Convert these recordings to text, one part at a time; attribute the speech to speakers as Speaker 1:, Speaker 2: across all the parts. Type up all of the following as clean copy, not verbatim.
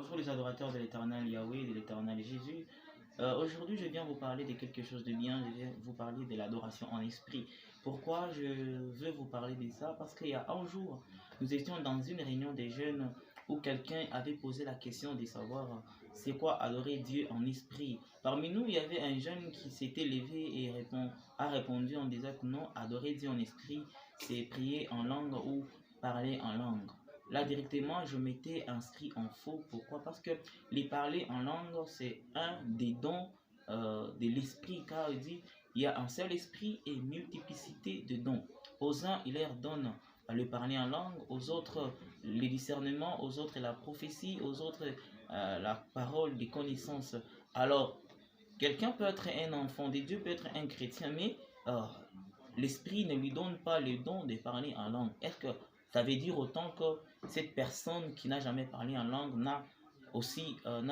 Speaker 1: Bonjour les adorateurs de l'éternel Yahweh, de l'éternel Jésus. Aujourd'hui, je viens vous parler de quelque chose de bien, je viens vous parler de l'adoration en esprit. Pourquoi je veux vous parler de ça? Parce qu'il y a un jour, nous étions dans une réunion des jeunes où quelqu'un avait posé la question de savoir c'est quoi adorer Dieu en esprit. Parmi nous, il y avait un jeune qui s'était levé et a répondu en disant que non, adorer Dieu en esprit, c'est prier en langue ou parler en langue. Là, directement, je m'étais inscrit en faux. Pourquoi? Parce que les parler en langue, c'est un des dons de l'esprit, car il dit il y a un seul esprit et multiplicité de dons. Aux uns, il leur donne le parler en langue, aux autres, le discernement, aux autres, la prophétie, aux autres, la parole des connaissances. Alors, quelqu'un peut être un enfant de Dieu, peut être un chrétien, mais l'esprit ne lui donne pas le don de parler en langue. Est-ce que ça veut dire autant que cette personne qui n'a jamais parlé en langue n'a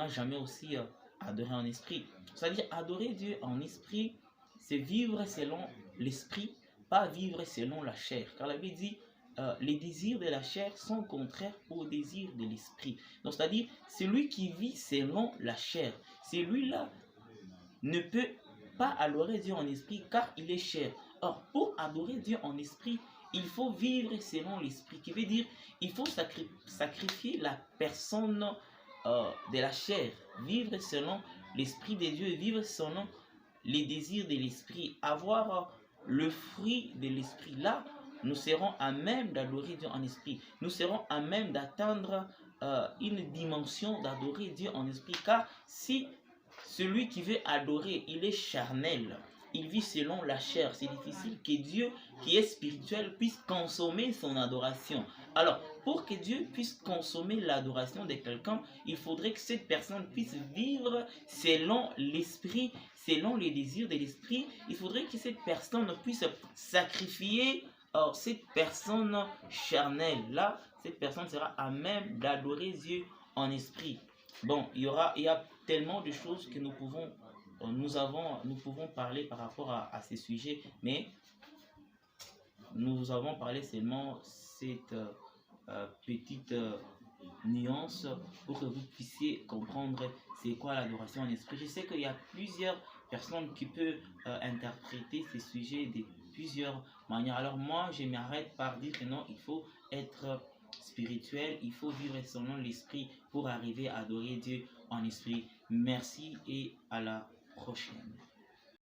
Speaker 1: jamais aussi adoré en esprit? C'est-à-dire adorer Dieu en esprit, c'est vivre selon l'esprit, pas vivre selon la chair. Car la Bible dit les désirs de la chair sont contraires aux désirs de l'esprit. Donc c'est-à-dire celui qui vit selon la chair, celui-là ne peut pas adorer Dieu en esprit car il est chair. Or, pour adorer Dieu en esprit, il faut vivre selon l'esprit, qui veut dire il faut sacrifier la personne de la chair, vivre selon l'esprit de Dieu, vivre selon les désirs de l'esprit, avoir le fruit de l'esprit. Là, nous serons à même d'adorer Dieu en esprit. Nous serons à même d'atteindre une dimension d'adorer Dieu en esprit. Car si celui qui veut adorer, il est charnel, il vit selon la chair, c'est difficile que Dieu, qui est spirituel, puisse consommer son adoration. Alors, pour que Dieu puisse consommer l'adoration de quelqu'un, il faudrait que cette personne puisse vivre selon l'esprit, selon les désirs de l'esprit. Il faudrait que cette personne puisse sacrifier cette personne charnelle. Là, cette personne sera à même d'adorer Dieu en esprit. Bon, il y a tellement de choses que nous pouvons parler par rapport à ces sujets, mais nous avons parlé seulement cette petite nuance pour que vous puissiez comprendre c'est quoi l'adoration en esprit. Je sais qu'il y a plusieurs personnes qui peuvent interpréter ces sujets de plusieurs manières. Alors moi, je m'arrête par dire que non, il faut être spirituel, il faut vivre selon l'esprit pour arriver à adorer Dieu en esprit. Merci et à la prochaine.